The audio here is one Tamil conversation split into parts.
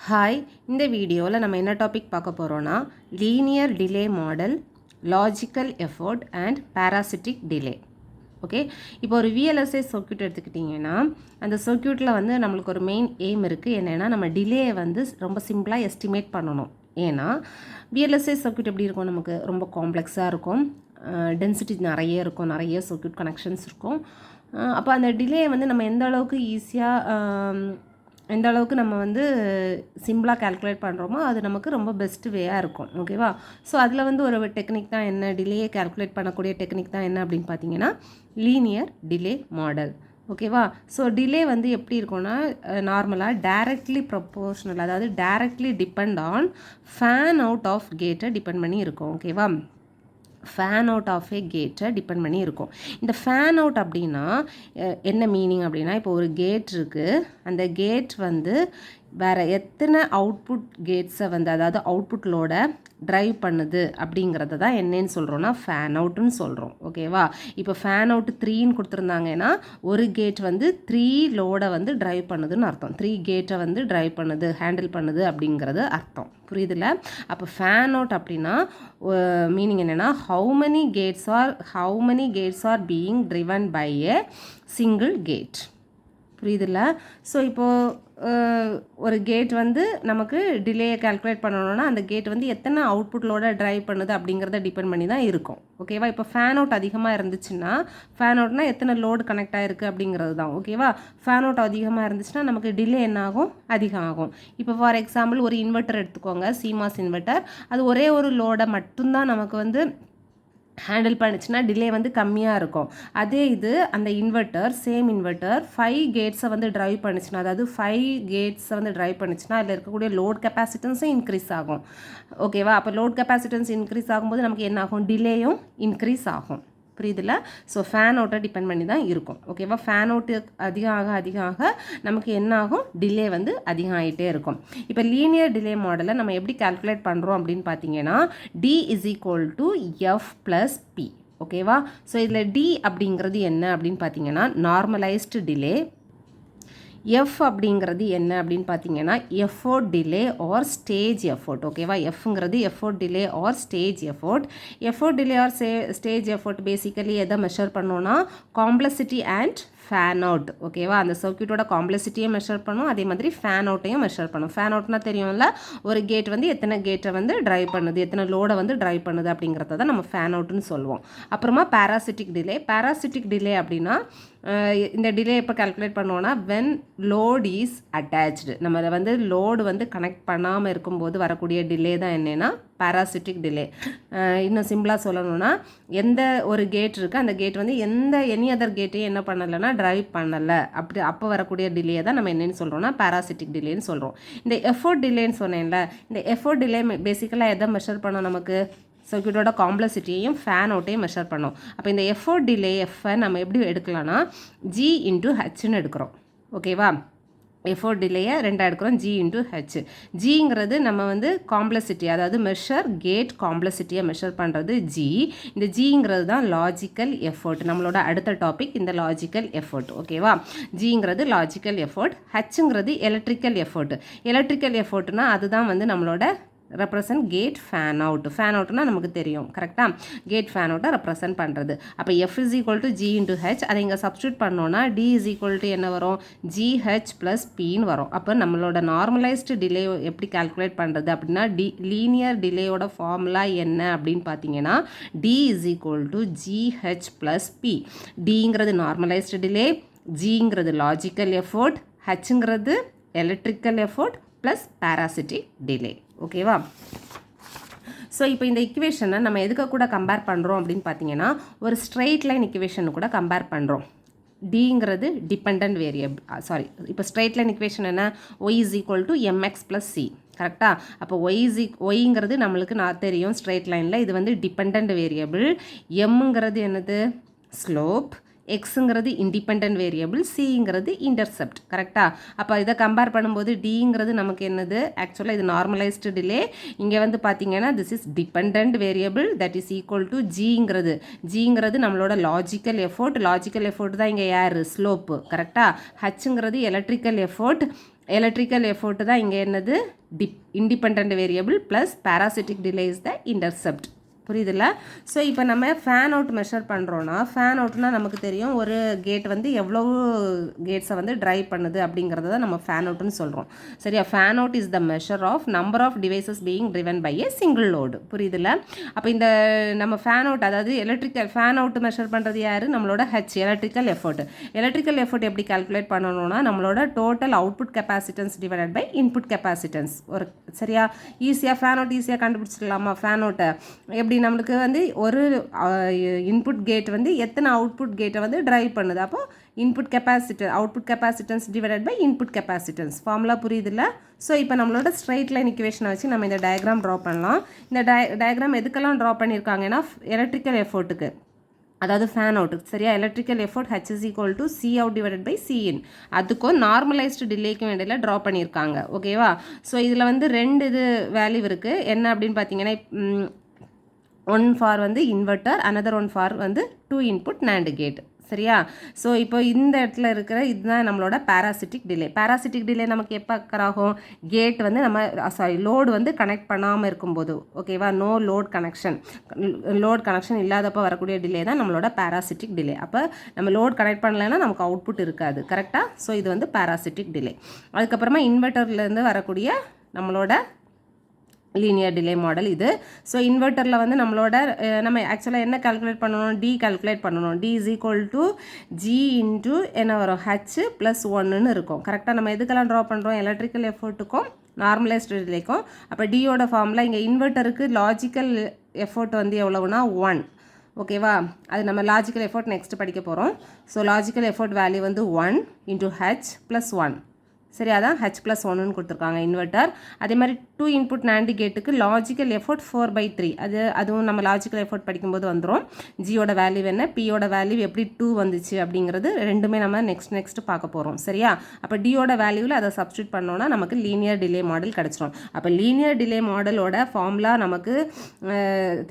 ஹாய், இந்த வீடியோவில் நம்ம என்ன டாபிக் பார்க்க போகிறோன்னா linear delay model, logical effort and parasitic delay. Okay, இப்போ ஒரு VLSI சர்க்யூட் எடுத்துக்கிட்டிங்கன்னா அந்த சர்க்யூட்டில் வந்து நம்மளுக்கு ஒரு மெயின் எய்ம் இருக்குது. என்னென்னா நம்ம டிலேயை வந்து ரொம்ப சிம்பிளாக எஸ்டிமேட் பண்ணணும். ஏன்னா VLSI சர்க்யூட் எப்படி இருக்கும், நமக்கு ரொம்ப காம்ப்ளெக்ஸாக இருக்கும், டென்சிட்டி நிறைய இருக்கும், நிறைய சர்க்யூட் கனெக்ஷன்ஸ் இருக்கும். அப்போ அந்த டிலேயை வந்து நம்ம எந்த அளவுக்கு நம்ம வந்து சிம்பிளாக கால்குலேட் பண்ணுறோமோ அது நமக்கு ரொம்ப பெஸ்ட் வேயாக இருக்கும். ஓகேவா? ஸோ அதில் வந்து ஒரு டெக்னிக் தான் என்ன, டிலேயை கால்குலேட் பண்ணக்கூடிய டெக்னிக் தான் என்ன அப்படின்னு பார்த்தீங்கன்னா லீனியர் டிலே மாடல். ஓகேவா? ஸோ டிலே வந்து எப்படி இருக்கும்னா நார்மலாக டைரக்ட்லி ப்ரொப்போர்ஷனல், அதாவது directly depend on fan out of கேட்டை டிபெண்ட் பண்ணி இருக்கும். ஓகேவா? ஃபேன் அவுட் ஆஃப் ஏ கேட்டை டிபெண்ட் பண்ணி இருக்கும். இந்த ஃபேன் அவுட் அப்படின்னா என்ன மீனிங் அப்படின்னா, இப்போ ஒரு கேட் இருக்குது, அந்த கேட் வந்து வேறு எத்தனை அவுட்புட் கேட்ஸை வந்து, அதாவது அவுட்புட்லோட ட்ரைவ் பண்ணுது அப்படிங்கிறத தான் என்னன்னு சொல்கிறோன்னா ஃபேன் அவுட்டுன்னு சொல்கிறோம். ஓகேவா? இப்போ ஃபேன் அவுட்டு 3ன்னு கொடுத்துருந்தாங்கன்னா ஒரு கேட் வந்து 3 லோடை வந்து ட்ரைவ் பண்ணுதுன்னு அர்த்தம். 3 கேட்டை வந்து ட்ரைவ் பண்ணுது, ஹேண்டில் பண்ணுது அப்படிங்கிறது அர்த்தம். புரியுதுல்ல? அப்போ ஃபேன் அவுட் அப்படின்னா மீனிங் என்னென்னா how many gates are being driven by a single gate. புரியுதுல்ல? ஸோ இப்போது ஒரு கேட் வந்து நமக்கு டிலேயை கால்குலேட் பண்ணணும்னா அந்த கேட் வந்து எத்தனை அவுட்புட்லோட ட்ரைவ் பண்ணுது அப்படிங்கிறத டிபெண்ட் பண்ணி தான் இருக்கும். ஓகேவா? இப்போ ஃபேன் அவுட் அதிகமாக இருந்துச்சுன்னா, ஃபேன் அவுட்னா எத்தனை லோடு கனெக்ட் ஆகிருக்கு அப்படிங்கிறது தான். ஓகேவா? ஃபேன் அவுட் அதிகமாக இருந்துச்சுன்னா நமக்கு டிலே என்ன ஆகும், அதிகம் ஆகும். இப்போ ஃபார் எக்ஸாம்பிள் ஒரு இன்வெர்ட்டர் எடுத்துக்கோங்க, CMOS இன்வெர்ட்டர். அது ஒரே ஒரு லோடை மட்டும்தான் நமக்கு வந்து ஹேண்டில் பண்ணிச்சுன்னா டிலே வந்து கம்மியாக இருக்கும். அதே இது அந்த இன்வெர்ட்டர், சேம் இன்வெர்ட்டர் 5 கேட்ஸை வந்து ட்ரைவ் பண்ணிச்சுன்னா, அதாவது 5 கேட்ஸை வந்து ட்ரைவ் பண்ணிச்சுன்னா அதில் இருக்கக்கூடிய லோட் கெப்பாசிட்டன்ஸும் இன்க்ரீஸ் ஆகும். ஓகேவா? அப்போ லோட் கெப்பாசிட்டன்ஸ் இன்க்ரீஸ் ஆகும்போது நமக்கு என்ன ஆகும், டிலேயும் இன்க்ரீஸ் ஆகும். புரியுதுல்ல? ஸோ ஃபேன் அவுட்டை டிபெண்ட் பண்ணி தான் இருக்கும். ஓகேவா? ஃபேன் அவுட்டு அதிகம் ஆக நமக்கு என்ன ஆகும், டிலே வந்து அதிகம் ஆகிட்டே இருக்கும். இப்போ லீனியர் டிலே மாடலை நம்ம எப்படி கால்குலேட் பண்ணுறோம் அப்படின்னு பார்த்தீங்கன்னா D = F + P. ஓகேவா? ஸோ இதில் D அப்படிங்கிறது என்ன அப்படின்னு பார்த்தீங்கன்னா நார்மலைஸ்டு டிலே. F அப்படிங்கிறது என்ன அப்படின்னு பார்த்தீங்கன்னா effort delay or stage effort. ஓகேவா? Fங்கிறது effort delay or stage effort. Effort delay or stage effort basically எதை மெஷர் பண்ணோன்னா காம்ப்ளெக்சிட்டி அண்ட் ஃபேன் அவுட். ஓகேவா? அந்த சர்க்யூட்டோட காம்ப்ளெக்சிட்டியை மெஷர் பண்ணும், அதே மாதிரி ஃபேன் அவுட்டையும் மெஷர் பண்ணும். ஃபேன் அவுட்னா தெரியும்ல, ஒரு கேட் வந்து எத்தனை கேட்டை வந்து ட்ரைவ் பண்ணுது, எத்தனை லோடை வந்து ட்ரைவ் பண்ணுது அப்படிங்கிறத தான் நம்ம ஃபேன் அவுட்னு சொல்லுவோம். அப்புறமா parasitic டிலே அப்படின்னா இந்த டிலே எப்போ கால்குலேட் பண்ணுவோன்னா வென் லோட் இஸ் அட்டாச்டு, நம்ம வந்து லோடு வந்து கனெக்ட் பண்ணாமல் இருக்கும்போது வரக்கூடிய டிலே தான் என்னென்னா parasitic டிலே. இன்னும் சிம்பிளாக சொல்லணும்னா எந்த ஒரு கேட் இருக்குது, அந்த கேட் வந்து எனி அதர் கேட்டையும் என்ன பண்ணலைன்னா ட்ரைவ் பண்ணலை, அப்போ வரக்கூடிய டிலே தான் நம்ம என்னென்னு சொல்கிறோம்னா parasitic டிலேன்னு சொல்கிறோம். இந்த எஃபோர்ட் டிலேன்னு சொன்னேன்ல, இந்த எஃபோர்ட் டிலே பேசிக்கலாக எதை மெஷர் பண்ணோம், நமக்கு சர்க்யூட்டோட காம்ப்ளெக்சிட்டியையும் ஃபேன் அவுட்டையும் மெஷர் பண்ணோம். அப்போ இந்த எஃபோர்ட் டிலே எஃப்ஐ நம்ம எப்படி எடுக்கலாம்னா G × Hன்னு எடுக்கிறோம். ஓகேவா? எஃபோர்ட் டிலேயை 2 எடுக்கிறோம், G × H. ஜிங்கிறது நம்ம வந்து காம்ப்ளெக்சிட்டி, அதாவது கேட் காம்ப்ளெக்சிட்டியை மெஷர் பண்ணுறது G. இந்த ஜிங்கிறது தான் லாஜிக்கல் எஃபோர்ட். நம்மளோட அடுத்த டாபிக் இந்த லாஜிக்கல் எஃபோர்ட். ஓகேவா? ஜிங்கிறது லாஜிக்கல் எஃபோர்ட், ஹச்சுங்கிறது எலக்ட்ரிக்கல் எஃபோர்ட். எலக்ட்ரிக்கல் எஃபோர்ட்னா அதுதான் வந்து நம்மளோட represent gate fan out. Fan அவுட்னா நமக்கு தெரியும், கரெக்டாக? கேட் ஃபேன் அவுட்டை ரெப்ரசன்ட் பண்ணுறது. அப்போ F = G × H. அதை இங்கே சப்ஸ்டியூட் பண்ணோன்னா D = என்ன வரும், GH + Pன்னு வரும். அப்போ நம்மளோட நார்மலைஸ்டு டிலே எப்படி கால்குலேட் பண்ணுறது அப்படின்னா லீனியர் டிலேயோட ஃபார்முலா என்ன அப்படின்னு பார்த்தீங்கன்னா D = GH + P. Dங்கிறது நார்மலைஸ்டு டிலே, Gங்கிறது லாஜிக்கல் எஃபோர்ட், Hங்கிறது electrical effort plus parasitic delay. ஓகேவா? ஸோ இப்போ இந்த இக்குவேஷனை நம்ம எதுக்கு கூட கம்பேர் பண்ணுறோம் அப்படின்னு பார்த்தீங்கன்னா ஒரு ஸ்ட்ரெயிட் லைன் இக்குவேஷனு கூட கம்பேர் பண்ணுறோம். Dங்கிறது டிபெண்ட் வேரியபிள், இப்போ ஸ்ட்ரெயிட் லைன் இக்குவேஷன் என்ன, Y = mx + c. கரெக்டாக? அப்போ ஒய்ங்கிறது நம்மளுக்கு தெரியும் ஸ்ட்ரெயிட் லைனில், இது வந்து டிபெண்ட் வேரியபிள். எம்ங்கிறது என்னது, ஸ்லோப். எக்ஸுங்கிறது இண்டிபெண்ட் வேரியபிள், சிங்கிறது இன்டர்செப்ட். கரெக்டாக? அப்போ இதை கம்பேர் பண்ணும்போது டிங்கிறது நமக்கு என்னது, ஆக்சுவலாக இது நார்மலைஸ்டு டிலே. இங்கே வந்து பார்த்தீங்கன்னா this is depend variable, that is equal to ஜிங்கிறது நம்மளோட லாஜிக்கல் எஃபோர்ட். லாஜிக்கல் எஃபோர்ட் தான் இங்கே யார், ஸ்லோப்பு. கரெக்டாக? ஹச்சுங்கிறது எலக்ட்ரிக்கல் எஃபோர்ட் தான் இங்கே என்னது, independent variable plus parasitic delay is the intercept. புரியுதுல்ல? ஸோ இப்போ நம்ம ஃபேன் அவுட் மெஷர் பண்ணுறோன்னா, ஃபேன் அவுட்னா நமக்கு தெரியும் ஒரு கேட் வந்து எவ்வளவு கேட்ஸை வந்து ட்ரைவ் பண்ணுது அப்படிங்கிறத தான் நம்ம ஃபேன் அவுட்னு சொல்கிறோம். சரியா? Fan out is the measure of number of devices being driven by a single load. புரியுதுல்ல? அப்போ இந்த நம்ம ஃபேன் அவுட், அதாவது எலக்ட்ரிக்கல் ஃபேன் அவுட் மெஷர் பண்ணுறது யார், நம்மளோட எலக்ட்ரிக்கல் எஃபோர்ட் எப்படி கால்குலேட் பண்ணணும்னா நம்மளோட total output capacitance divided by input capacitance. ஒரு சரியா ஈஸியாக ஃபேன் அவுட் ஈஸியாக கண்டுபிடிச்சிடலாமா? ஃபேன் அவுட்டை எப்படி, நம்மளுக்கு வந்து ஒரு இன்புட் கேட் வந்து எத்தனை அவுட்புட் கேட்டை வந்து ட்ரைவ் பண்ணுது, அப்போ output capacitance divided by input capacitance. Formula புரியுதுல்ல? ஸோ இப்போ நம்மளோட ஸ்ட்ரைட் லைன் இக்குவேஷனை வச்சு நம்ம இந்த டயக்ராம் ட்ரா பண்ணலாம். இந்த டயக்ராம் எதுக்கெல்லாம் ட்ரா பண்ணியிருக்காங்கன்னா எலக்ட்ரிக்கல் எஃபோர்ட்டுக்கு, அதாவது ஃபேன் அவுட்டுக்கு. சரியா? Electrical effort H is equal to C out divided by C in, அதுக்கும் நார்மலைஸ்டு டிலேக்கும் இடையில ட்ரா பண்ணியிருக்காங்க. ஓகேவா? ஸோ இதில் வந்து ரெண்டு வேல்யூ இருக்குது. என்ன அப்படின்னு பார்த்தீங்கன்னா, ஒன் ஃபார் வந்து இன்வெர்ட்டர், அனதர் ஒன் ஃபார் வந்து 2 இன்புட் NAND கேட். சரியா? ஸோ இப்போ இந்த இடத்துல இருக்கிற இதுதான் நம்மளோட பேராசிட்டிக் டிலே. நமக்கு எப்போ அக்கறாகும், கேட் வந்து நம்ம லோடு வந்து கனெக்ட் பண்ணாமல் இருக்கும்போது. ஓகேவா? நோ லோட் கனெக்ஷன் இல்லாதப்போ வரக்கூடிய டிலே தான் நம்மளோட பேராசிட்டிக் டிலே. அப்போ நம்ம லோட் கனெக்ட் பண்ணலைன்னா நமக்கு அவுட்புட் இருக்காது. கரெக்டாக? ஸோ இது வந்து பேராசிட்டிக் டிலே. அதுக்கப்புறமா இன்வெர்ட்டர்லேருந்து வரக்கூடிய நம்மளோட லீனியர் டிலே மாடல் இது. ஸோ இன்வெர்ட்டரில் வந்து நம்ம ஆக்சுவலாக என்ன கால்குலேட் பண்ணணும், டி கால்குலேட் பண்ணணும். D is equal to g into என்ன வரும், ஹச் ப்ளஸ் 1ன்னு இருக்கும். கரெக்டாக? நம்ம எதுக்கெல்லாம் ட்ரா பண்ணுறோம், எலக்ட்ரிக்கல் எஃபோர்ட்டுக்கும் நார்மலைஸ்டு டிலேக்கும். அப்போ டியோட ஃபார்முலா இங்கே இன்வெர்ட்டருக்கு லாஜிக்கல் எஃபோர்ட் வந்து எவ்வளவுனா 1. ஓகேவா? அது நம்ம லாஜிக்கல் எஃபோர்ட் நெக்ஸ்ட் படிக்க போகிறோம். ஸோ லாஜிக்கல் எஃபோர்ட் வேல்யூ வந்து 1 இன்ட்டு ஹச் ப்ளஸ் 1. சரி, அதான் ஹச் ப்ளஸ் 1ன்னு கொடுத்துருக்காங்க இன்வெர்ட்டர். அதே மாதிரி 2 இன்புட் NAND கேட்டுக்கு லாஜிக்கல் எஃபோர்ட் 4/3. அதுவும் நம்ம லாஜிக்கல் எஃபோர்ட் படிக்கும்போது வந்துடும். ஜியோட வேல்யூ என்ன, பியோட வேல்யூ எப்படி 2 வந்துச்சு அப்படிங்கிறது ரெண்டுமே நம்ம நெக்ஸ்ட் பார்க்க போகிறோம். சரியா? அப்போ டியோட வேல்யூவில் அதை சப்ஸ்டியூட் பண்ணோன்னா நமக்கு லீனியர் டிலே மாடல் கிடச்சிரும். அப்போ லீனியர் டிலே மாடலோட ஃபார்முலா நமக்கு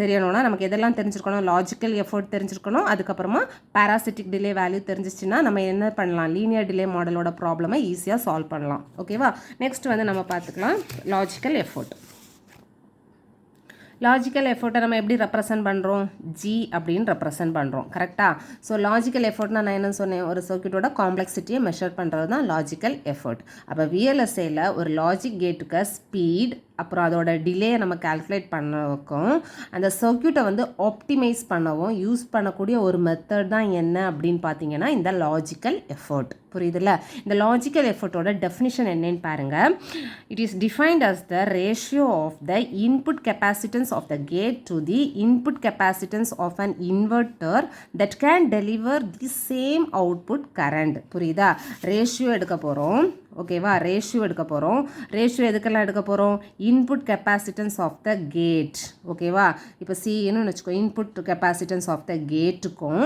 தெரியணும்னா நமக்கு எதெல்லாம் தெரிஞ்சிருக்கணும், லாஜிக்கல் எஃபோர்ட் தெரிஞ்சிருக்கணும். அதுக்கப்புறமா பேராசிட்டிக் டிலே வேல்யூ தெரிஞ்சிச்சுன்னா நம்ம என்ன பண்ணலாம், லீனியர் டிலே மாடலோட ப்ராப்ளமை ஈஸியாக சால்வ் பண்ணலாம். ஓகேவா? நெக்ஸ்ட் வந்து நம்ம பார்த்துக்கலாம் லாஜிக்கல் எஃபோர்ட்டை நம்ம எப்படி ரெப்ரசன்ட் பண்ணுறோம், ஜி அப்படின்னு ரெப்ரசன்ட் பண்ணுறோம். கரெக்டாக? ஸோ லாஜிக்கல் எஃபோர்ட்னா நான் என்ன சொன்னேன், ஒரு சர்க்யூட்டோட காம்ப்ளெக்சிட்டியை மெஷர் பண்ணுறது தான் லாஜிக்கல் எஃபோர்ட். அப்போ VLSIயில் ஒரு லாஜிக் கேட்டுக்கு ஸ்பீட் அப்புறம் அதோட டிலே நம்ம கால்குலேட் பண்ணவும் அந்த சர்க்யூட்டை வந்து ஆப்டிமைஸ் பண்ணவும் யூஸ் பண்ணக்கூடிய ஒரு மெத்தட் தான் என்ன அப்படின்னு பார்த்தீங்கன்னா இந்த லாஜிக்கல் எஃபோர்ட். புரியுதுல்ல? இந்த லாஜிக்கல் எஃபோர்ட்டோட டெஃபினிஷன் என்னன்னு பாருங்கள். It is defined as the ratio of the input capacitance of the gate to the input capacitance of an inverter that can deliver the same output current. புரியுதா? ரேஷியோ எடுக்க போகிறோம். ஓகேவா? ரேஷியோ எதுக்கெல்லாம் எடுக்க போகிறோம், input capacitance of the gate. ஓகேவா? இப்போ சின்னு வச்சுக்கோ, இன்புட் கெப்பாசிட்டன்ஸ் ஆஃப் த கேட்டுக்கும்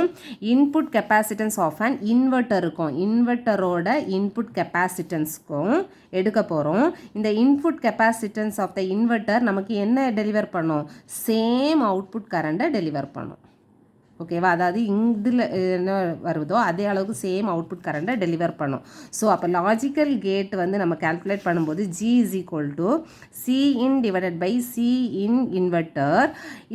இன்புட் கெப்பாசிட்டன்ஸ் ஆஃப் அன் இன்வெர்ட்டரோட இன்புட் கெப்பாசிட்டன்ஸ்க்கும் எடுக்க போகிறோம். இந்த input capacitance of the inverter நமக்கு என்ன டெலிவர் பண்ணும், சேம் அவுட்புட் கரண்ட்டை டெலிவர் பண்ணும். ஓகேவா? அதாவது இதில் என்ன வருதோ அதே அளவுக்கு சேம் அவுட்புட் கரண்ட்டை டெலிவர் பண்ணும். ஸோ அப்போ லாஜிக்கல் கேட் வந்து நம்ம கால்குலேட் பண்ணும்போது G is equal to C in divided by C in inverter.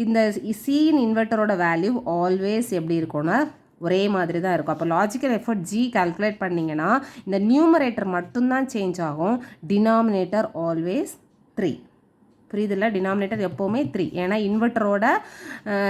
இந்த சிஇன் இன்வெர்ட்டரோட வேல்யூ ஆல்வேஸ் எப்படி இருக்கும்னா ஒரே மாதிரி தான் இருக்கும். அப்போ லாஜிக்கல் எஃபோர்ட் ஜி கால்குலேட் பண்ணிங்கன்னா இந்த நியூமரேட்டர் மட்டும்தான் சேஞ்ச் ஆகும், டினாமினேட்டர் ஆல்வேஸ் 3. புரியுதில்ல? டினாமினேட்டர் எப்போவுமே 3. ஏன்னா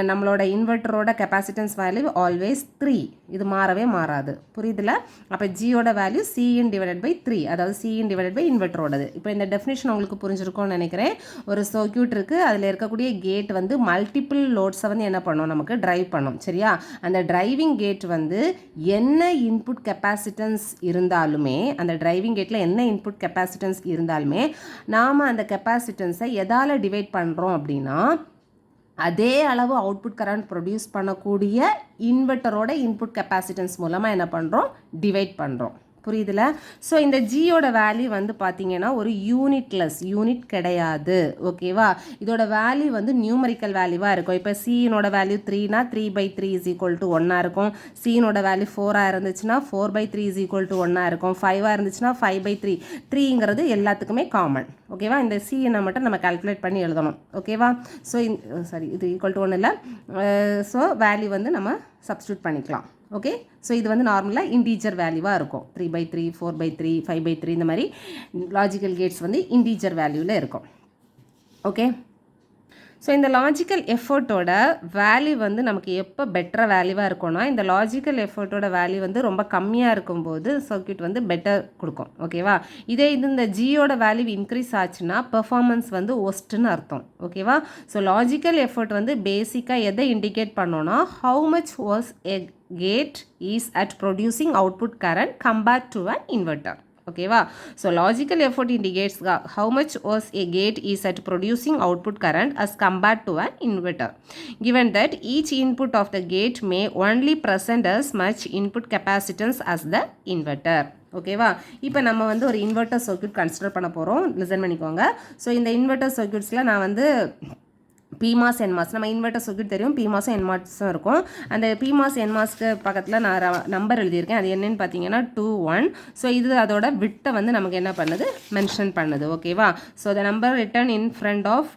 நம்மளோட இன்வெர்ட்டரோட கெப்பாசிட்டன்ஸ் வேல்யூ ஆல்வேஸ் 3. இது மாறவே மாறாது. புரியுதில்ல? அப்போ ஜியோட வேல்யூ சிஇன் டிவைடட் பை 3, அதாவது சிஇன் டிவைடட் பை இன்வெர்ட்டரோடது. இப்போ இந்த டெஃபினேஷன் உங்களுக்கு புரிஞ்சிருக்கும்னு நினைக்கிறேன். ஒரு சர்க்யூட் இருக்குது, அதில் இருக்கக்கூடிய கேட் வந்து மல்டிபிள் லோட்ஸை வந்து என்ன பண்ணும், நமக்கு ட்ரைவ் பண்ணும். சரியா? அந்த டிரைவிங் கேட் வந்து என்ன இன்புட் கெப்பாசிட்டன்ஸ் இருந்தாலுமே, அந்த டிரைவிங் கேட்டில் என்ன இன்புட் கெப்பாசிட்டன்ஸ் இருந்தாலுமே நாம் அந்த கெப்பாசிட்டன்ஸை எதால் டிவைட் பண்ணுறோம் அப்படின்னா அதே அளவு அவுட்புட் கரண்ட் ப்ரொடியூஸ் பண்ணக்கூடிய இன்வெர்ட்டரோட இன்புட் கெப்பாசிட்டன்ஸ் மூலமாக என்ன பண்ணுறோம், டிவைட் பண்ணுறோம். புரியுதுல? ஸோ இந்த ஜியோட வேல்யூ வந்து பார்த்தீங்கன்னா ஒரு யூனிட் கிடையாது. ஓகேவா? இதோட வேல்யூ வந்து நியூமரிக்கல் வேல்யூவாக இருக்கும். இப்போ சியினோட வேல்யூ 3னா 3/3 இஸ் ஈக்குவல் டு 1 இருக்கும். சியினோட வேல்யூ 4 இருந்துச்சுன்னா 4/3 இஸ் ஈக்குவல் டு 1 இருக்கும். 5 இருந்துச்சுன்னா 5/3. 3ங்கிறது எல்லாத்துக்குமே காமன். ஓகேவா? இந்த சிஎனை மட்டும் நம்ம கால்குலேட் பண்ணி எழுதணும். ஓகேவா? ஸோ இது ஈக்குவல் டு 1 இல்லை. ஸோ வேல்யூ வந்து நம்ம சப்ஸ்டியூட் பண்ணிக்கலாம். ஓகே. ஸோ இது வந்து நார்மலாக இன்டீஜர் வேல்யூவாக இருக்கும். 3/3, 4/3, 5/3 இந்த மாதிரி லாஜிக்கல் கேட்ஸ் வந்து இன்டீஜர் வேல்யூவில் இருக்கும். ஓகே. ஸோ இந்த லாஜிக்கல் எஃபர்ட்டோட வேல்யூ வந்து நமக்கு எப்போ பெட்டராக வேல்யூவாக இருக்கும்னா, இந்த லாஜிக்கல் எஃபர்ட்டோட வேல்யூ வந்து ரொம்ப கம்மியாக இருக்கும்போது சர்க்யூட் வந்து பெட்டர் கொடுக்கும். ஓகேவா? இதே இது இந்த ஜியோட வேல்யூ இன்க்ரீஸ் ஆச்சுன்னா பெர்ஃபார்மன்ஸ் வந்து ஒஸ்ட்டுன்னு அர்த்தம். ஓகேவா? ஸோ லாஜிக்கல் எஃபர்ட் வந்து பேசிக்காக எதை இண்டிகேட் பண்ணோன்னா, how much was a gate is at producing output current compared to an inverter. ஓகேவா? So logical effort indicates how much was a gate is at producing output current as compared to an inverter. Given that each input of the gate may only present as much input capacitance as the inverter. ஓகேவா? இப்போ நம்ம வந்து ஒரு இன்வெர்ட்டர் சர்க்யூட் கன்சிடர் பண்ண போகிறோம். லிசன் பண்ணிக்கோங்க. ஸோ இந்த இன்வெர்ட்டர் சர்க்யூட்ஸில் நான் வந்து பிமாஸ் என்மாஸ், நம்ம இன்வெர்ட்டர் சர்க்யூட் தெரியும், பிமாஸும் என்மாஸும் இருக்கும். அந்த பிமாஸ் என்மாஸ்க்கு பக்கத்தில் நான் நம்பர் எழுதியிருக்கேன். அது என்னென்னு பார்த்தீங்கன்னா 2, 1. ஸோ இது அதோட விட்டை வந்து நமக்கு என்ன பண்ணுது, மென்ஷன் பண்ணுது. ஓகேவா? So the number written in front of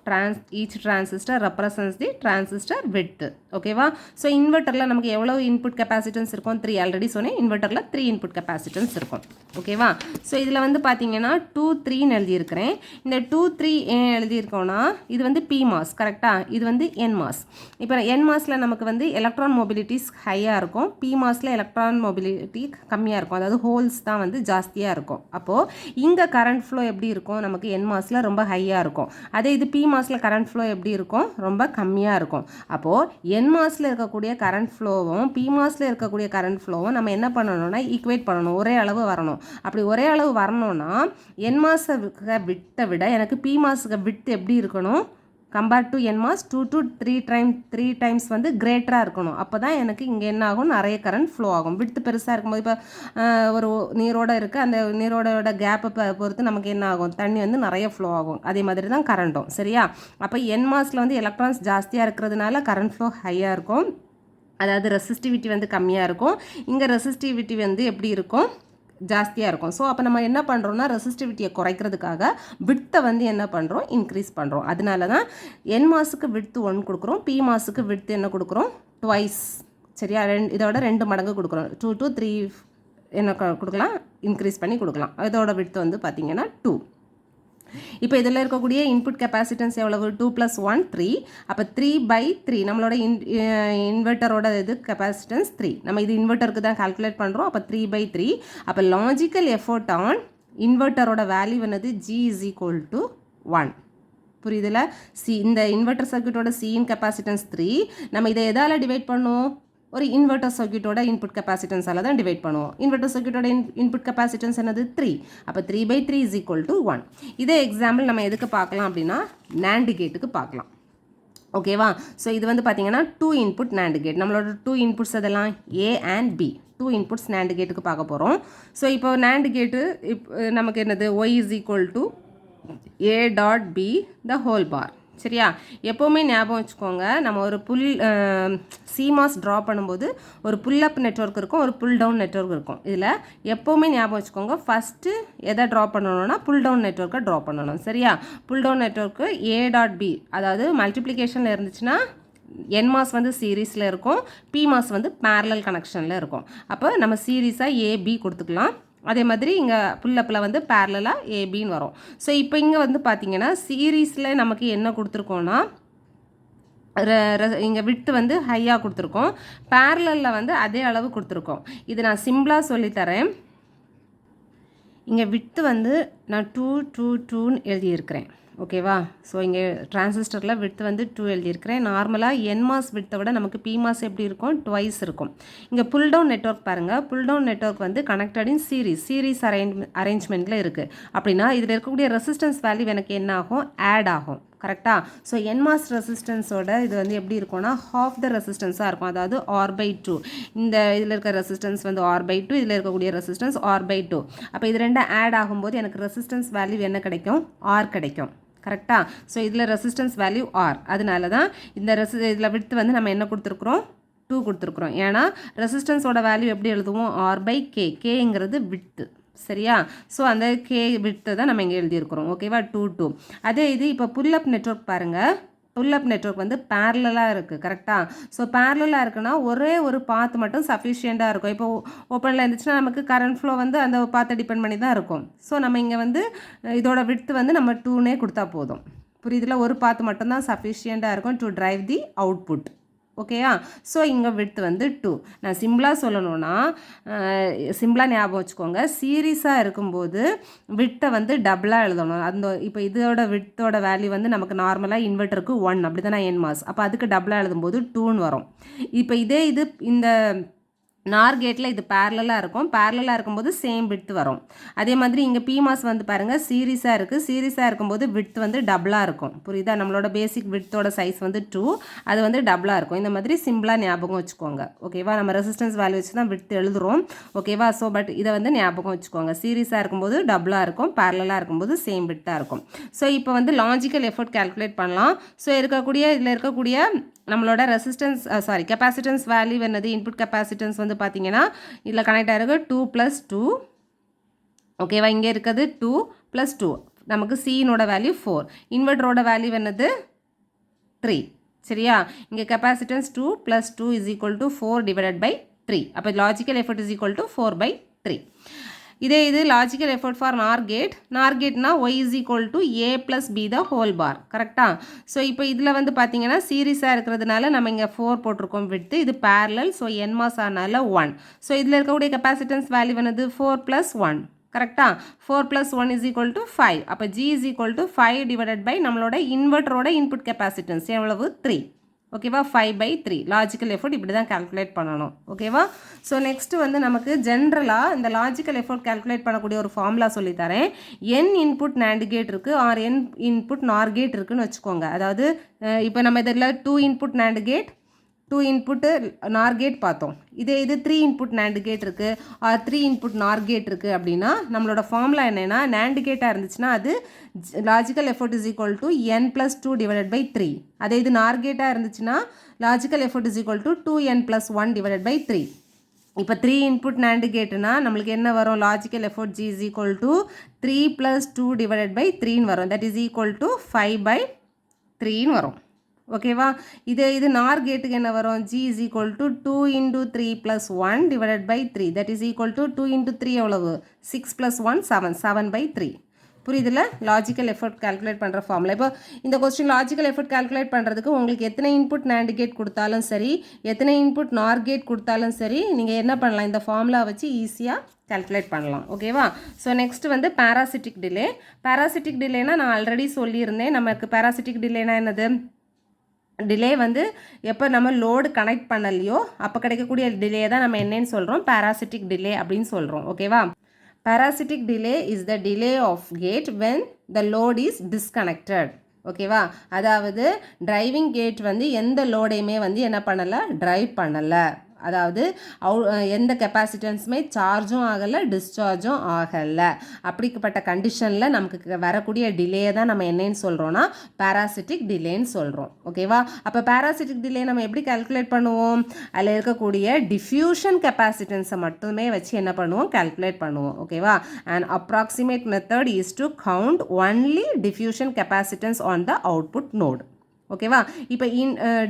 each transistor represents the transistor width. ஓகேவா? ஸோ இன்வெர்ட்டரில் நமக்கு எவ்வளோ இன்புட் கெப்பாசிட்டன்ஸ் இருக்கும், 3 ஆல்ரெடி சொன்னேன். இன்வெர்ட்டரில் 3 இன்புட் கெப்பாசிட்டன்ஸ் இருக்கும். ஓகேவா? ஸோ இதில் வந்து பார்த்தீங்கன்னா 2, 3ன்னு எழுதியிருக்கிறேன். இந்த 2, 3 ஏன் எழுதியிருக்கோன்னா, இது வந்து பிமாஸ் கரெக்டாக, இது வந்து என்மாஸ். இப்போ என்மாஸில் நமக்கு வந்து எலக்ட்ரான் மொபிலிட்டிஸ் ஹையாக இருக்கும், பிமாஸில் எலக்ட்ரான் மொபிலிட்டி கம்மியாக இருக்கும். அதாவது ஹோல்ஸ் தான் வந்து ஜாஸ்தியாக இருக்கும். அப்போது இங்கே கரண்ட் ஃப்ளோ எப்படி இருக்கும், நமக்கு என்மாஸில் ரொம்ப ஹையாக இருக்கும். அதே இது பிமாஸில் கரண்ட் ஃப்ளோ எப்படி இருக்கும், ரொம்ப கம்மியாக இருக்கும். அப்போது என்மாஸில் இருக்கக்கூடிய கரண்ட் ஃப்ளோவும் பிமாஸில் இருக்கக்கூடிய கரண்ட் ஃப்ளோவும் நம்ம என்ன பண்ணணும்னா ஈக்குவேட் பண்ணணும், ஒரே அளவு வரணும். அப்படி ஒரே அளவு வரணும்னா என்மாஸை விட்டை விட எனக்கு பிமாஸுக்கு விட்டு எப்படி இருக்கணும், compare to NMOS 2 to 3 times வந்து கிரேட்டராக இருக்கணும். அப்போ தான் எனக்கு இங்கே என்ன ஆகும், நிறைய கரண்ட் ஃப்ளோ ஆகும். விட்டு பெருசாக இருக்கும்போது இப்போ ஒரு நீரோட இருக்குது, அந்த நீரோட கேப்பை பொறுத்து நமக்கு என்ன ஆகும், தண்ணி வந்து நிறைய ஃப்ளோ ஆகும். அதே மாதிரி தான் கரண்ட்டும். சரியா? அப்போ என்மாஸில் வந்து எலக்ட்ரான்ஸ் ஜாஸ்தியாக இருக்கிறதுனால கரண்ட் ஃப்ளோ ஹையாக இருக்கும். அதாவது ரெசிஸ்டிவிட்டி வந்து கம்மியாக இருக்கும். இங்கே ரெசிஸ்டிவிட்டி வந்து எப்படி இருக்கும், ஜாஸ்தியாக இருக்கும். ஸோ அப்போ நம்ம என்ன பண்ணுறோம்னா, ரெசிஸ்டிவிட்டியை குறைக்கிறதுக்காக விட்த்தை வந்து என்ன பண்ணுறோம், இன்க்ரீஸ் பண்ணுறோம். அதனால தான் என்மாஸுக்கு விட்த்து 1 கொடுக்குறோம், பிமாஸுக்கு விட்த்து என்ன கொடுக்குறோம், ட்வைஸ். சரியா? இதோட 2 மடங்கு கொடுக்குறோம். 2 to 3 என்ன கொடுக்கலாம், இன்க்ரீஸ் பண்ணி கொடுக்கலாம். இதோட விட்த்து வந்து பார்த்திங்கன்னா 2. இப்போ இதில் இருக்கக்கூடிய இன்புட் கெப்பாசிட்டன்ஸ் எவ்வளவு, 2 + 1 3. அப்போ 3/3 நம்மளோட இன்வெர்ட்டரோட இது கெப்பாசிட்டன்ஸ் 3. நம்ம இது இன்வெர்ட்டருக்கு தான் கால்குலேட் பண்ணுறோம். அப்போ 3/3. அப்போ லாஜிக்கல் எஃபோர்ட் ஆன் இன்வெர்ட்டரோட வேல்யூ என்னது, G = 1. புரியுதுல? இந்த இன்வெர்ட்டர் சர்க்யூட்டோட சிஇன் கெப்பாசிட்டன்ஸ் 3. நம்ம இதை எதால் டிவைட் பண்ணுவோம், ஒரு இன்வெர்ட்டர் சர்க்யூட்டோட இன்புட் கெப்பாசிட்டன்ஸால் தான் டிவைட் பண்ணுவோம். இன்வெர்ட்டர் சர்க்யூட்டோட இன்புட் கெப்பாசிட்டன்ஸ் என்னது, 3. அப்போ 3/3 = 1. இதே எக்ஸாம்பிள் நம்ம எதுக்கு பார்க்கலாம் அப்படின்னா, NAND கேட்டுக்கு பார்க்கலாம். ஓகேவா? ஸோ இது வந்து பார்த்தீங்கன்னா 2 இன்புட் NAND கேட். நம்மளோட 2 இன்புட்ஸ் அதெல்லாம் A and B. 2 inputs NAND கேட்டுக்கு பார்க்க போகிறோம். ஸோ இப்போ NAND கேட்டு நமக்கு என்னது, Y = A.B the whole bar. சரியா? எப்போவுமே ஞாபகம் வச்சுக்கோங்க, நம்ம ஒரு சிமாஸ் ட்ரா பண்ணும்போது ஒரு புல் அப் நெட்வொர்க் இருக்கும், ஒரு புல் டவுன் நெட்வொர்க் இருக்கும். இதில் எப்போவுமே ஞாபகம் வச்சுக்கோங்க, ஃபஸ்ட்டு எதை ட்ரா பண்ணணும்னா புல் டவுன் நெட்வொர்க்கை ட்ரா பண்ணணும். சரியா? புல் டவுன் நெட்வொர்க்கு A.B, அதாவது மல்டிப்ளிகேஷனில் இருந்துச்சுன்னா என்மாஸ் வந்து சீரீஸில் இருக்கும், பிமாஸ் வந்து பேரலல் கனெக்ஷனில் இருக்கும். அப்போ நம்ம சீரீஸாக AB கொடுத்துக்கலாம். அதே மாதிரி இங்கே புல்லப்பில் வந்து பேரலாக ஏபின்னு வரும். ஸோ இப்போ இங்கே வந்து பார்த்திங்கன்னா சீரீஸில் நமக்கு என்ன கொடுத்துருக்கோன்னா, இங்கே விட்டு வந்து ஹையாக கொடுத்துருக்கோம், பேரலில் வந்து அதே அளவு கொடுத்துருக்கோம். இது நான் சிம்பிளாக சொல்லித்தரேன். இங்கே விட்டு வந்து நான் 2 2 2ன்னு எழுதியிருக்கிறேன். ஓகேவா? ஸோ இங்கே டிரான்சிஸ்டரில் விட்த் வந்து 2 எழுதியிருக்கிறேன். நார்மலாக என்மாஸ் விட்த்தை விட நமக்கு பிமாஸ் எப்படி இருக்கும், ட்வைஸ் இருக்கும். இங்கே புல் டவுன் நெட்வொர்க் பாருங்கள். புல் டவுன் நெட்வொர்க் வந்து கனெக்டட் இன் சீரீஸ் அரேஞ்ச்மெண்ட்டில் இருக்குது. அப்படின்னா இதில் இருக்கக்கூடிய ரெசிஸ்டன்ஸ் வேல்யூ எனக்கு என்ன ஆகும், ஆட் ஆகும். கரெக்டாக? ஸோ என்மாஸ் ரெசிஸ்டன்ஸோட இது வந்து எப்படி இருக்கும்னா ஹாஃப் த ரெசிஸ்டன்ஸாக இருக்கும். அதாவது R/2. இந்த இதில் இருக்க ரெசிஸ்டன்ஸ் வந்து R/2, இதில் இருக்கக்கூடிய ரெசிஸ்டன்ஸ் R/2. அப்போ இது ரெண்டும் ஆட் ஆகும்போது எனக்கு ரெசிஸ்டன்ஸ் வேல்யூ என்ன கிடைக்கும், R கிடைக்கும். கரெக்டாக? ஸோ இதில் ரெசிஸ்டன்ஸ் வேல்யூ R. அதனால தான் இந்த இதில் விட்த் வந்து நம்ம என்ன கொடுத்துருக்குறோம், 2 கொடுத்துருக்குறோம். ஏன்னா ரெசிஸ்டன்ஸோட வேல்யூ எப்படி எழுதுவோம், R/K. கேங்கிறது விட்த்து. சரியா? ஸோ அந்த கே விட்த்தை தான் நம்ம இங்கே எழுதியிருக்கிறோம். ஓகேவா? 2 2. அதே இது இப்போ புல்லப் நெட்வொர்க் பாருங்கள். புல்லப் நெட்வொர்க் வந்து பேரலாக இருக்குது. கரெக்டாக? ஸோ பேரலாக இருக்குன்னா ஒரே ஒரு பாத் மட்டும் சஃபிஷியண்ட்டாக இருக்கும். இப்போ ஓப்பனில் இருந்துச்சுன்னா நமக்கு கரண்ட் ஃப்ளோ வந்து அந்த பாத்தை டிபெண்ட் பண்ணி தான் இருக்கும். ஸோ நம்ம இங்கே வந்து இதோட விட்த்து வந்து நம்ம 2னே கொடுத்தா போதும். புரியுதுல? ஒரு பாத் மட்டும்தான் சஃபிஷியண்ட்டாக இருக்கும் டு டிரைவ் தி அவுட்புட். ஓகேயா? ஸோ இங்கே விட்த் வந்து 2. நான் சிம்பிளாக சொல்லணும்னா சிம்பிளாக ஞாபகம் வச்சுக்கோங்க. சீரீஸாக இருக்கும்போது விட்த்தை வந்து டபுளாக எழுதணும். அந்த இப்போ இதோட விட்த்தோட வேல்யூ வந்து நமக்கு நார்மலாக இன்வெர்ட்டருக்கு 1 அப்படி தான் என்மாஸ். அப்போ அதுக்கு டபுளாக எழுதும்போது 2ன்னு வரும். இப்போ இதே இது இந்த நார் கேட்டில் இது பேரலாக இருக்கும். பேரலாக இருக்கும்போது சேம் விட்த் வரும். அதே மாதிரி இங்கே பிமாஸ் வந்து பாருங்கள் சீரீஸாக இருக்குது. சீரீஸாக இருக்கும்போது விட்த் வந்து டபுளாக இருக்கும். புரியுதா? நம்மளோட பேசிக் விட்த்தோட சைஸ் வந்து 2, அது வந்து டபுளாக இருக்கும். இந்த மாதிரி சிம்பிளாக ஞாபகம் வச்சுக்கோங்க. ஓகேவா? நம்ம ரெசிஸ்டன்ஸ் வேல்யூ வச்சு தான் விட்த் எழுதுகிறோம். ஓகேவா? ஸோ பட் இதை வந்து ஞாபகம் வச்சுக்கோங்க. சீரீஸாக இருக்கும்போது டபுளாக இருக்கும், பேரலாக இருக்கும்போது சேம் விட்த்தாக இருக்கும். ஸோ இப்போ வந்து லாஜிக்கல் எஃபோர்ட் கால்குலேட் பண்ணலாம். ஸோ இதில் இருக்கக்கூடிய நம்மளோட ரெசிஸ்டன்ஸ் கெப்பாசிட்டன்ஸ் வேல்யூ என்னது, இன்புட் கெப்பாசிட்டன்ஸ் வந்து பார்த்தீங்கன்னா இதில் கனெக்ட் ஆகிருக்கு 2 + 2. ஓகேவா? இங்கே இருக்கிறது 2 + 2. நமக்கு சீனோட வேல்யூ 4. இன்வெர்டரோட வேல்யூ என்னது 3. சரியா? இங்கே கெப்பாசிட்டன்ஸ் 2 + 2 = 4 / 3. அப்போ லாஜிக்கல் எஃபோர்ட் = 4/3. இதே இது லாஜிக்கல் எஃபோர்ட் ஃபார் நார் கேட்னா y = a + b the whole bar. கரெக்டாக? ஸோ இப்போ இதில் வந்து பார்த்தீங்கன்னா சீரீஸாக இருக்கிறதுனால நம்ம இங்கே 4 போட்டிருக்கோம் விட்த்து. இது பேரலல். ஸோ என்மாஸ் ஆனால 1. ஸோ இதில் இருக்கக்கூடிய கெப்பாசிட்டன்ஸ் வேல்யூ என்னது 4 + 1. கரெக்டாக? 4 + 1 = 5. அப்போ g = 5 / நம்மளோட இன்வெர்ட்டரோட இன்புட் கெப்பாசிட்டன்ஸ் எவ்வளவு, 3. ஓகேவா? 5/3. லாஜிக்கல் எஃபோர்ட் இப்படி தான் கால்குலேட் பண்ணணும். ஓகேவா? ஸோ நெக்ஸ்ட்டு வந்து நமக்கு ஜென்ரலாக இந்த லாஜிக்கல் எஃபோர்ட் கால்குலேட் பண்ணக்கூடிய ஒரு ஃபார்முலா சொல்லித்தரேன். n இன்புட் NAND கேட் இருக்குது R n input NOR gate இருக்குதுன்னு வச்சுக்கோங்க. அதாவது இப்போ நம்ம இதில் 2 input NAND gate, 2 input NOR gate பார்த்தோம். இது 3 இன்புட் NAND கேட் இருக்குது ஆர் 3 இன்புட் நார் கேட் இருக்குது அப்படின்னா நம்மளோட ஃபார்முலா என்னென்னா NAND கேட்டாக இருந்துச்சுன்னா அது லாஜிக்கல் எஃபோர்ட் = n + 2 / 3. அதே இது நார் கேட்டாக இருந்துச்சுன்னா லாஜிக்கல் எஃபோர்ட் = 2n + 1 / 3. இப்போ 3 இன்புட் NAND கேட்டுனா நம்மளுக்கு என்ன வரும், லாஜிக்கல் எஃபோர்ட் g = 3 + 2 / 3ன்னு வரும். தட் இஸ் = 5/3ன்னு வரும். ஓகேவா? இது நார் கேட்டுக்கு என்ன வரும், g = 2 × 3 + 1 / 3. தட் இஸ் = 2 × 3 எவ்வளவு, 6 + 1 7, 7/3. புரியுதுல? லாஜிக்கல் எஃபோர்ட் கால்குலேட் பண்ணுற ஃபார்முலா. இப்போ இந்த கொஸ்டின் லாஜிக்கல் எஃபோர்ட் கால்குலேட் பண்ணுறதுக்கு உங்களுக்கு எத்தனை இன்புட் NAND கேட் கொடுத்தாலும் சரி, எத்தனை இன்புட் நார் கேட் கொடுத்தாலும் சரி, நீங்கள் என்ன பண்ணலாம், இந்த ஃபார்முலா வச்சு ஈஸியாக கால்குலேட் பண்ணலாம். ஓகேவா? ஸோ நெக்ஸ்ட் வந்து பேராசிட்டிக் டிலே. பேராசிட்டிக் டிலேனா நான் ஆல்ரெடி சொல்லியிருந்தேன். நமக்கு பேராசிட்டிக் டிலேனா என்னது, டிலே வந்து எப்போ நம்ம லோடு கனெக்ட் பண்ணலையோ அப்போ கிடைக்கக்கூடிய டிலே தான் நம்ம என்னன்னு சொல்கிறோம், பேராசிட்டிக் டிலே அப்படின்னு சொல்கிறோம். ஓகேவா? Parasitic delay is the delay of gate when the load is disconnected. ஓகேவா? அதாவது டிரைவிங் கேட் வந்து எந்த லோடையுமே வந்து என்ன பண்ணலை, டிரைவ் பண்ணலை. அதாவது எந்த கெப்பாசிட்டன்ஸுமே சார்ஜும் ஆகலை, டிஸ்சார்ஜும் ஆகலை. அப்படிப்பட்ட கண்டிஷனில் நமக்கு வரக்கூடிய டிலே தான் நம்ம என்னன்னு சொல்கிறோன்னா பேராசிட்டிக் டிலேன்னு சொல்கிறோம். ஓகேவா? அப்போ பேராசிட்டிக் டிலே நம்ம எப்படி கால்குலேட் பண்ணுவோம், அதில் இருக்கக்கூடிய டிஃப்யூஷன் கெப்பாசிட்டன்ஸை மட்டுமே வச்சு என்ன பண்ணுவோம், கால்குலேட் பண்ணுவோம். ஓகேவா? And approximate method is to count only diffusion capacitance on the output node. ஓகேவா? இப்போ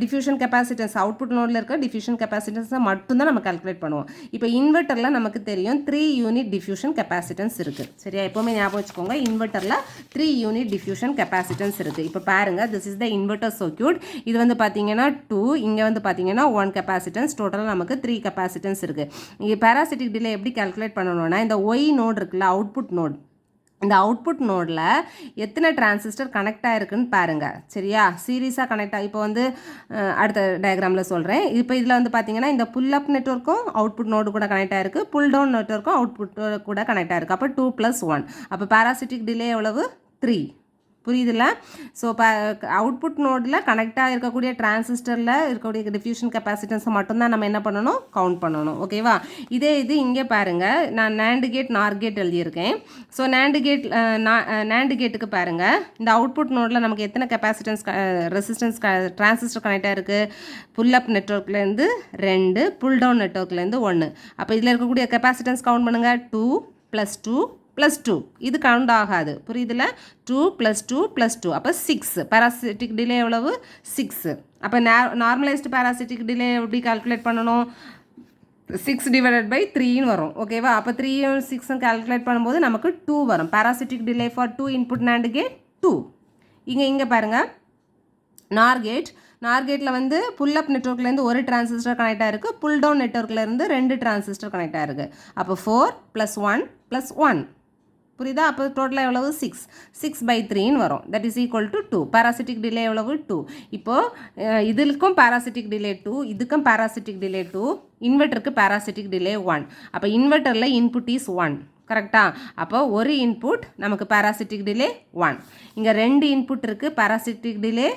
டிஃப்யூஷன் கெப்பாசிட்டன்ஸ் அவுட்புட் நோடில் இருக்க டிஃப்யூஷன் கெப்பாசிட்டன்ஸை மட்டும்தான் நம்ம கால்குலேட் பண்ணுவோம். இப்போ இன்வெர்ட்டரில் நமக்கு தெரியும் 3 யூனிட் டிஃப்யூஷன் கெப்பாசிட்டன்ஸ் இருக்குது. சரியா? எப்போவுமே ஞாபகம் வச்சுக்கோங்க, இன்வெர்ட்டரில் 3 யூனிட் டிஃப்யூஷன் கெப்பாசிட்டன்ஸ் இருக்குது. இப்போ பாருங்கள், this is the inverter circuit. இது வந்து பார்த்தீங்கன்னா 2, இங்கே வந்து பார்த்தீங்கன்னா 1 கெப்பாசிட்டன்ஸ், டோட்டலாக நமக்கு 3 கெப்பாசிட்டன்ஸ் இருக்குது. இங்கே பேராசிட்டிக் டிலே எப்படி கால்குலேட் பண்ணணும்னா இந்த ஒய் நோட் இருக்குல்ல, அவுட்புட் நோட், இந்த அவுட்புட் நோடில் எத்தனை டிரான்சிஸ்டர் கனெக்ட் ஆகிருக்குன்னு பாருங்கள். சரியா, சீரீஸாக கனெக்ட் இப்போ வந்து அடுத்த டயக்ராமில் சொல்கிறேன். இப்போ இதில் வந்து பார்த்தீங்கன்னா இந்த புல் அப் நெட்வொர்க்கும் அவுட்புட் நோடு கூட கனெக்ட் ஆகிருக்கு, புல் டவுன் நெட்வொர்க்கும் அவுட்புட் கூட கனெக்ட் ஆகிருக்கு. அப்போ 2 + 1. அப்போ பேராசிட்டிக் டிலே எவ்வளவு? 3. புரியுதுல்ல? ஸோ இப்போ அவுட்புட் நோடில் கனெக்டாக இருக்கக்கூடிய டிரான்சிஸ்டரில் இருக்கக்கூடிய டிஃப்யூஷன் கெப்பாசிட்டன்ஸை மட்டும்தான் நம்ம என்ன பண்ணணும்? கவுண்ட் பண்ணணும். ஓகேவா? இதே இது இங்கே பாருங்கள், நான் நேண்டு கேட் நார் கேட் எழுதியிருக்கேன். ஸோ நேண்டு கேட்டுக்கு பாருங்கள், இந்த அவுட்புட் நோடில் நமக்கு எத்தனை கெப்பாசிட்டன்ஸ் ரெசிஸ்டன்ஸ் டிரான்சிஸ்டர் கனெக்டாக இருக்குது? புல் அப் நெட்வொர்க்லேருந்து 2, புல் டவுன் நெட்வொர்க்லேருந்து 1. அப்போ இதில் இருக்கக்கூடிய கெப்பாசிட்டன்ஸ் கவுண்ட் பண்ணுங்கள். 2 + 2 + 2. இது கவுண்ட் ஆகாது. புரியுதுல? 2 + 2 + 2. அப்போ 6. பேராசிட்டிக் டிலே எவ்வளவு? 6. அப்போ நார்மலைஸ்டு பேராசிட்டிக் டிலே எப்படி கால்குலேட் பண்ணணும்? 6/3 வரும். ஓகேவா? அப்போ 3யும் 6ம் கால்குலேட் பண்ணும்போது நமக்கு 2 வரும். Parasitic delay for 2 input NAND gate 2. இங்கே பாருங்கள், நார் கேட்டில் வந்து புல் அப் நெட்வொர்க்லேருந்து ஒரு டிரான்சிஸ்டர் கனெக்ட் ஆகிருக்கு, புல் டவுன் நெட்வொர்க்லேருந்து 2 டிரான்சிஸ்டர் கனெக்ட் ஆகிருக்கு. அப்போ 4 + 1 + 1. புரியுதா? அப்போ டோட்டலாக எவ்வளவு? 6. 6/3 வரும். That is equal to 2. Parasitic delay எவ்வளவு? 2. இப்போது இதுக்கும் பேராசிட்டிக் டிலே 2, இதுக்கும் பேராசிட்டிக் டிலே 2, இன்வெர்ட்டருக்கு பேராசிட்டிக் டிலே 1. அப்போ இன்வெர்ட்டரில் இன்புட் இஸ் 1. கரெக்டாக? அப்போ ஒரு இன்புட் நமக்கு பேராசிட்டிக் டிலே 1. இங்கே 2 இன்புட் இருக்குது, பேராசிட்டிக் டிலே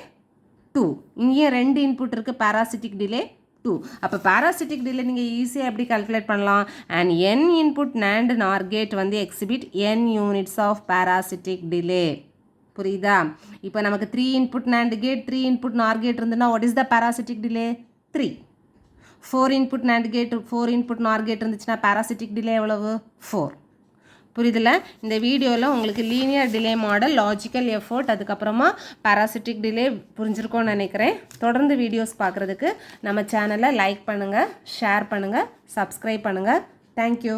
2. இங்கேயும் 2 இன்புட் இருக்குது, பேராசிட்டிக் டிலே 2. அப்போ பேராசிட்டிக் டிலே நீங்கள் ஈஸியாக எப்படி கால்குலேட் பண்ணலாம்? And n input NAND NOR gate வந்து exhibit n units of parasitic delay. புரியுதா? இப்போ நமக்கு 3 input NAND gate, 3 input NOR gate இருந்துன்னா what is the parasitic delay? 3. 4 input NAND gate, 4 input NOR gate இருந்துச்சுன்னா பேராசிட்டிக் டிலே எவ்வளவு? 4. புரியுதுல? இந்த வீடியோவில் உங்களுக்கு linear delay model, logical effort, அதுக்கப்புறமா பேராசிட்டிக் டிலே புரிஞ்சிருக்கோன்னு நினைக்கிறேன். தொடர்ந்து வீடியோஸ் பார்க்குறதுக்கு நம்ம சேனலை லைக் பண்ணுங்கள், ஷேர் பண்ணுங்கள், சப்ஸ்கிரைப் பண்ணுங்கள். தேங்க்யூ.